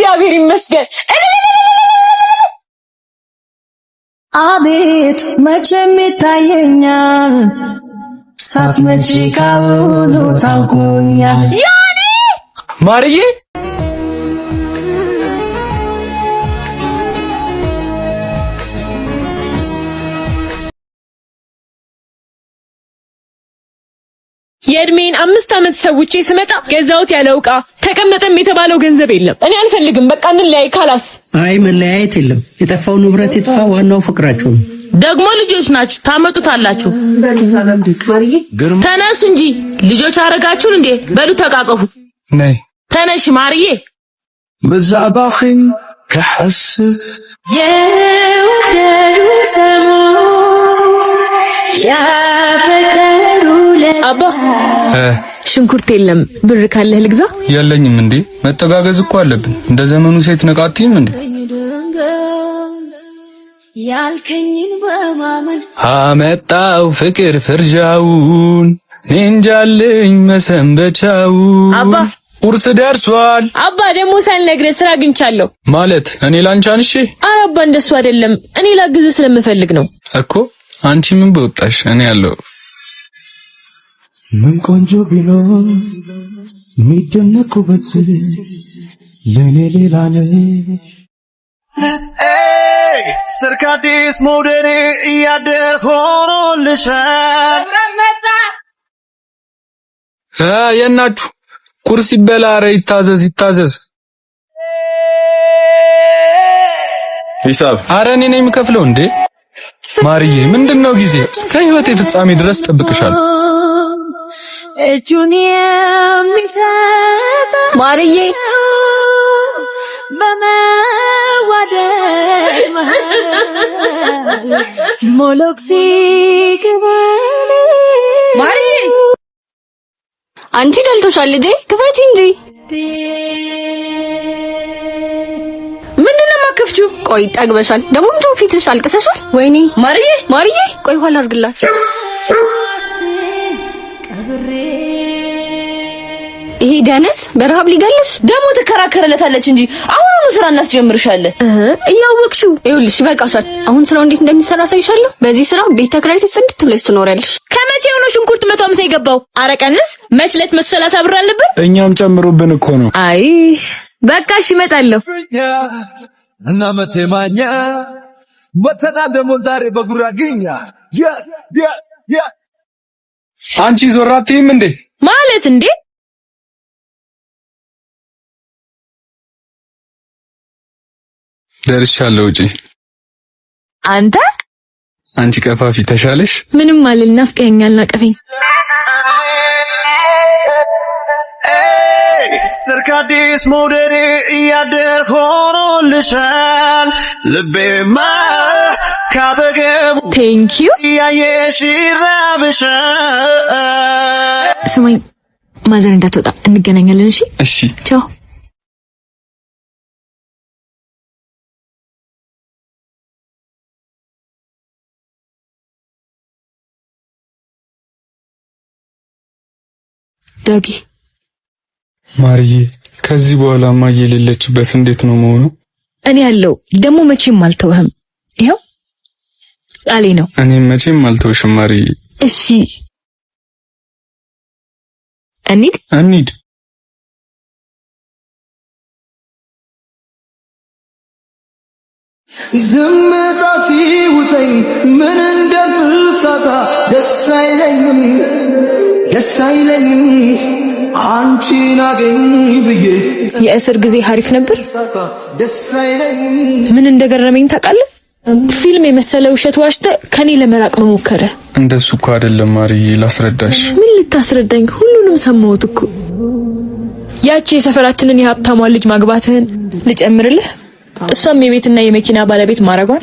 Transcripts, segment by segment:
እግዚአብሔር ይመስገን። አቤት መቼም ይታየኛል ሳትመጪ ካሁኑ ታውቆኛል። ያኔ ማርዬ የእድሜን 5 ዓመት ሰውቼ ስመጣ ገዛውት ያለው ዕቃ ተቀመጠም የተባለው ገንዘብ የለም። እኔ አልፈልግም። በቃ እንለያይ ካላስ። አይ መለያየት የለም። የጠፋው ንብረት ይጥፋ፣ ዋናው ፍቅራችሁ ነው። ደግሞ ልጆች ናችሁ ታመጡታላችሁ። ተነሱ እንጂ ልጆች አረጋችሁን እንዴ? በሉ ተቃቀፉ። ነይ ተነሽ ማርዬ። በዛባኺን ከሐስብ የወደዱ ሰሞን ያበከሩ አባ ሽንኩርት የለም። ብር ካለህ ልግዛ። የለኝም እንዴ? መተጋገዝ እኮ አለብን። እንደ ዘመኑ ሴት ነቃቲም እንዴ? ያልከኝን በማመን አመጣው ፍቅር ፍርጃውን እንጃልኝ መሰንበቻው። አባ ቁርስ ደርሷል። አባ ደግሞ ሳልነግርህ ስራ አግኝቻለሁ። ማለት እኔ ላንቻን? እሺ ኧረ አባ እንደሱ አይደለም። እኔ ላግዝህ ስለምፈልግ ነው እኮ። አንቺ ምን በወጣሽ? እኔ ያለው ምን ቆንጆ ቢኖር የሚደነቁበት ለኔ ሌላ ነሽ። ሰርካዲስ ሞዴሬ እያደር ሆኖልሻል። የናችሁ ቁርስ ይበላ። ኧረ ይታዘዝ ይታዘዝ። ሂሳብ ኧረ እኔ ነኝ የምከፍለው እንዴ? ማርዬ ምንድነው ጊዜ? እስከ ህይወቴ ፍጻሜ ድረስ ጠብቅሻለሁ። እጁን የሚሰጥ ማርዬ በመዋደድ ሞሎክሲ ግበል ማርዬ አንቺ ደልቶሻል ልጄ፣ ክፈቺ እንጂ። ምንድነው የማከፍቺው? ቆይ ጠግበሻል። ደግሞ ምንድነው ፊትሽ አልቅሰሻል? ወይኔ ማርዬ ማርዬ፣ ቆይ ኋላ አድርግላት። ይሄ ደነስ በረሃብ ሊገልሽ ደግሞ ተከራከረለታለች እንጂ አሁኑኑ ስራ እናስጀምርሻለን። እያወቅሽው ይኸውልሽ፣ ይበቃሻል። አሁን ስራው እንዴት እንደሚሰራ ሳይሻለሁ። በዚህ ስራ ቤት ተከራይተሽ ጽድት ብለሽ ትኖሪያለሽ። ከመቼ ሆኖ ሽንኩርት 150 የገባው? አረቀንስ መችለት 130 ብር አለብን። እኛም ጨምሮብን እኮ ነው። አይ በቃ እሺ እመጣለሁ። እና መተማኛ ወተና ደግሞ ዛሬ በጉራግኛ አንቺ ዞራትም እንዴ? ማለት እንዴ? ደርሻለሁ። ውጪ አንቺ ቀፋፊ ተሻለሽ? ምንም አልል። ናፍቀኸኛል። ናቀፈኝ። ሰርካዲስ ሞዴሬ እያደር ሆኖልሻል። ልቤማ ካበገቡ ቴንኪዩ ያየሽ ይራብሻል። ስማኝ፣ ማዘር እንዳትወጣ እንገናኛለን። እሺ እሺ፣ ቻው። ዳጊ ማርዬ፣ ከዚህ በኋላ ማየ የሌለችበት እንዴት ነው መሆኑ? እኔ ያለው ደግሞ መቼም አልተውህም። ይሄው ቃሌ ነው። እኔም መቼም አልተውሽም ማርዬ። እሺ እንሂድ። ዝምታ ሲውጠኝ ምን እንደምሳታ ደስ አይለኝም አንቺን አገኝ ብዬ። የእስር ጊዜ ሀሪፍ ነበር። ምን እንደገረመኝ ታውቃለህ? ፊልም የመሰለ ውሸት ዋሽተ ከኔ ለመራቅ መሞከረ። እንደሱ እኮ አይደለም ማርዬ፣ ላስረዳሽ። ምን ልታስረዳኝ? ሁሉንም ሰማሁት እኮ። ያቺ የሰፈራችንን የሀብታሟን ልጅ ማግባትህን ልጨምርልህ? እሷም የቤትና የመኪና ባለቤት ማረጓን።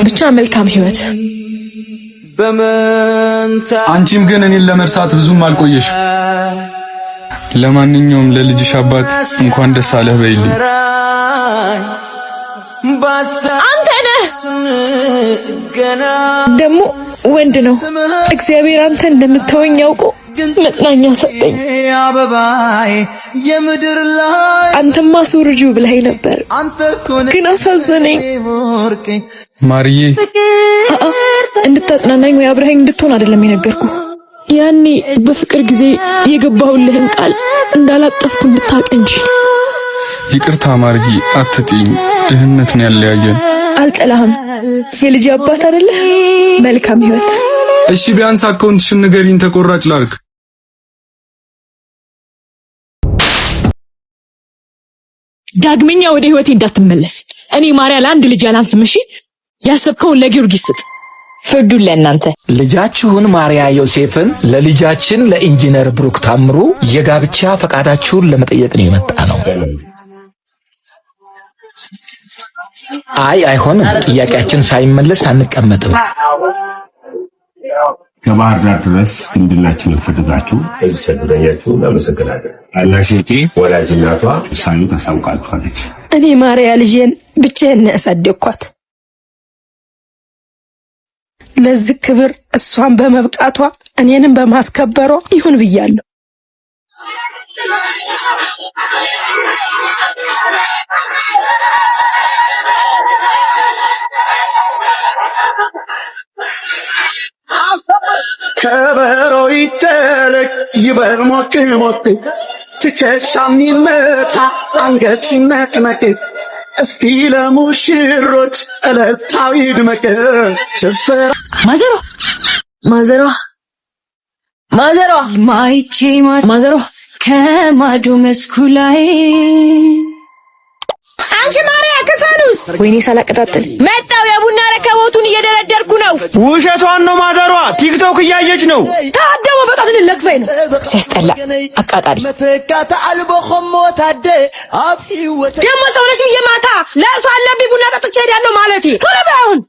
ብቻ መልካም ህይወት። አንቺም ግን እኔን ለመርሳት ብዙም አልቆየሽ። ለማንኛውም ለልጅሽ አባት እንኳን ደስ አለህ በይልኝ። አንተ ነህ ደግሞ ወንድ ነው። እግዚአብሔር አንተ እንደምትተወኝ ያውቆ መጽናኛ ሰጠኝ። አበባዬ የምድር ላይ አንተማ ሱርጂው ብለኸኝ ነበር ግን አሳዘነኝ። ማርዬ እንድታጽናናኝ ወይ አብረኸኝ እንድትሆን አይደለም የነገርኩ። ያኔ በፍቅር ጊዜ የገባሁልህን ቃል እንዳላጠፍኩ እንድታውቅ እንጂ። ይቅርታ ማርዬ፣ አትጥይኝ። ድህነት ነው ያለያየን። አልጠላህም። የልጅ አባት አይደለ? መልካም ህይወት። እሺ ቢያንስ አካውንትሽን ንገሪኝ፣ ተቆራጭ ላድርግ። ዳግመኛ ወደ ህይወቴ እንዳትመለስ። እኔ ማርያ ለአንድ ልጅ አላንስም። እሺ ያሰብከውን ለጊዮርጊስ ስጥ። ፍርዱን ለእናንተ። ልጃችሁን ማርያ ዮሴፍን ለልጃችን ለኢንጂነር ብሩክ ታምሩ የጋብቻ ፈቃዳችሁን ለመጠየቅ ነው የመጣ ነው። አይሆንም። ጥያቄያችን ሳይመለስ አንቀመጥም። ከባህር ዳር ድረስ ዝምድናችንን ፈልጋችሁ እዚህ ሰደዳችሁ እናመሰግናለን። አላሽቲ ወላጅ እናቷ ሳዩ ታሳውቃለች። እኔ ማርያ ልጄን ብቻዬን ያሳደግኳት። ለዚህ ክብር እሷን በመብቃቷ እኔንም በማስከበሯ ይሁን ብያለሁ። ከበሮ ይደለቅ ይበል ሞቅ ሞቅ ትከሻም ይመታ አንገት ይነቅነቅ እስቲ ለሙሽሮች ዕለታዊ ድመቅ ጭፈራ ማዘሯ ከማዶ መስኩ ላይ አንቺ ማርያ ከሳኑስ ወይኔ ሳላቀጣጥል መጣው። የቡና ረከቦቱን እየደረደርኩ ነው። ውሸቷን ነው ማዘሯ። ቲክቶክ እያየች ነው። ታደሙ በጣት ልለክፈኝ ነው። ሲያስጠላ አቃጣሪ ደግሞ ሰውነሽ የማታ ለእሷ አለብኝ ቡና ጠጥቼ ሄዳለሁ ማለቴ ቶሎ በይ አሁን።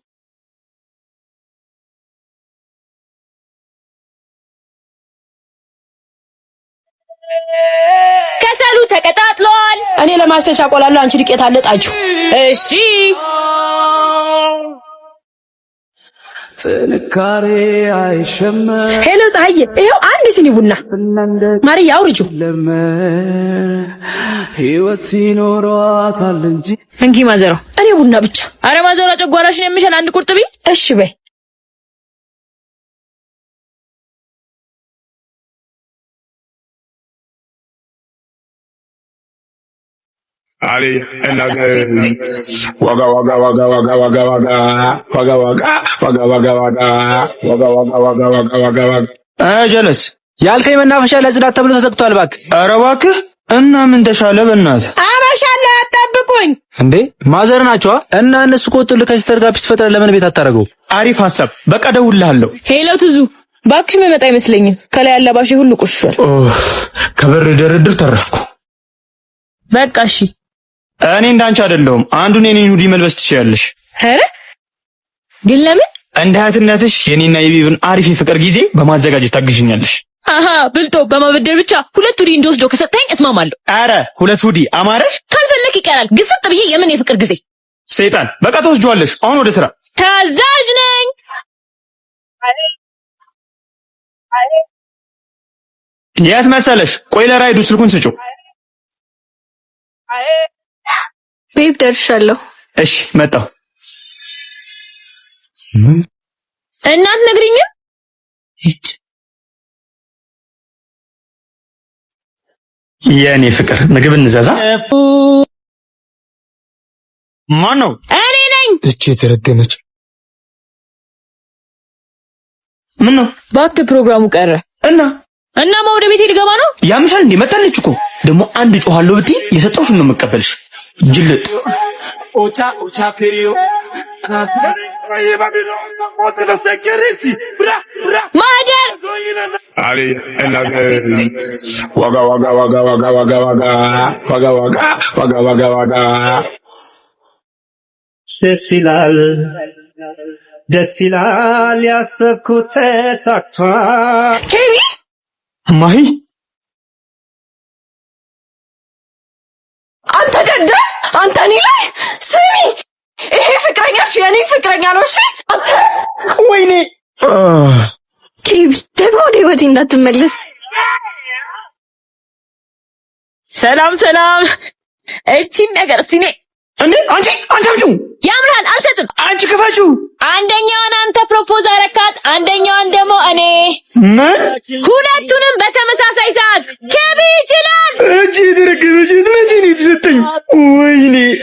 ከሰሉ ተቀጣጥሏል። እኔ ለማስተሻ ቆላለሁ፣ አንቺ ዱቄት አለጣችሁ። እሺ ጥንካሬ አይሸመ ሄሎ ፀሐዬ፣ ይሄው አንድ ሲኒ ቡና ማርያ አውርጁ። ህይወት ይኖራታል እንጂ እንኪ ማዘሯ። እኔ ቡና ብቻ። አረ ማዘሯ ጨጓራሽን የሚሻል አንድ ቁርጥ ቢ። እሺ በይ። አሊ እና ዋጋ ዋጋ ዋጋ ዋጋ ዋጋ ዋጋ ዋጋ ዋጋ ዋጋ ዋጋ ዋጋ ዋጋ ዋጋ ዋጋ ዋጋ ጀለስ ያልከኝ መናፈሻ ለጽዳት ተብሎ ተዘግቷል። እባክህ ኧረ እባክህ። እና ምን ተሻለ? በእናትህ አመሻለሁ፣ አጠብቁኝ። እንዴ ማዘር ናቸዋ። እና እነሱ ቆጥል ከሲስተር ጋር ቢስፈጠር ለምን ቤት አታረገው? አሪፍ ሐሳብ። በቃ ደውልልሃለሁ። ሄሎ ትዙ፣ እባክሽ መመጣ አይመስለኝም። ከላይ ያለባሽ ሁሉ ቆሽሿል። ከበር ድርድር ተረፍኩ። በቃ እሺ። እኔ እንዳንቺ አይደለሁም። አንዱን የኔን ሁዲ መልበስ ትችያለሽ። ኧረ ግን ለምን? እንደ እህትነትሽ የኔና የቢብን አሪፍ የፍቅር ጊዜ በማዘጋጀት ታግዥኛለሽ። አሃ ብልጦ በማበደር ብቻ ሁለት ሁዲ እንደወስደው ከሰጠኝ እስማማለሁ። አረ ሁለት ሁዲ አማረሽ? ካልፈለክ ይቀራል። ግስጥ ብዬ የምን የፍቅር ጊዜ ሰይጣን። በቃ ተወስጇለሽ። አሁን ወደ ስራ። ታዛዥ ነኝ። የት መሰለሽ? ቆይ ለራይዱ ስልኩን ስጪው። ቤብ ደርሻለሁ። እሺ መጣሁ። እናት ነግሪኝም እቺ የኔ ፍቅር ምግብ እንዘዛ። ማን ነው? እኔ ነኝ። እቺ የተረገመች ምን ነው? እባክህ ፕሮግራሙ ቀረ እና ወደ ቤቴ ልገባ ነው። ያምሻል እንዴ? መጣለች እኮ ደግሞ አንድ ጮሃለሁ ብትይ የሰጠውሽን ነው የምቀበልሽ። ጅልጥ ኦቻ ፔሪዮ ማደር አሊ እና ዋጋ ዋጋ ዋጋ ዋጋ ዋጋ ዋጋ ዋጋ ዋጋ ዋጋ ዋጋ ዋጋ ደስ ይላል ያሰብኩት ተሳክቷል። ኬቢ ማሂ አንተ ገደ አንተ እኔ ላይ ስሚ፣ ይሄ ፍቅረኛሽ የኔ ፍቅረኛ ነው። እሺ ወይኔ ኬቢ ደግሞ ወደ ህይወቴ እንዳትመለስ። ሰላም ሰላም። እቺን ነገር እስቲ እንዴ አንቺ አምጪው። ያምራል፣ አልሰጥም። አንቺ ክፈችው። አንደኛዋን አንተ ፕሮፖዝ አረካት፣ አንደኛዋን ደግሞ እኔ። ምን? ሁለቱንም በተመሳሳይ ሰዓት ከቢ ይችላል። እቺ ድርቅ ልጅ ነጂ ነው የተሰጠኝ። ወይኔ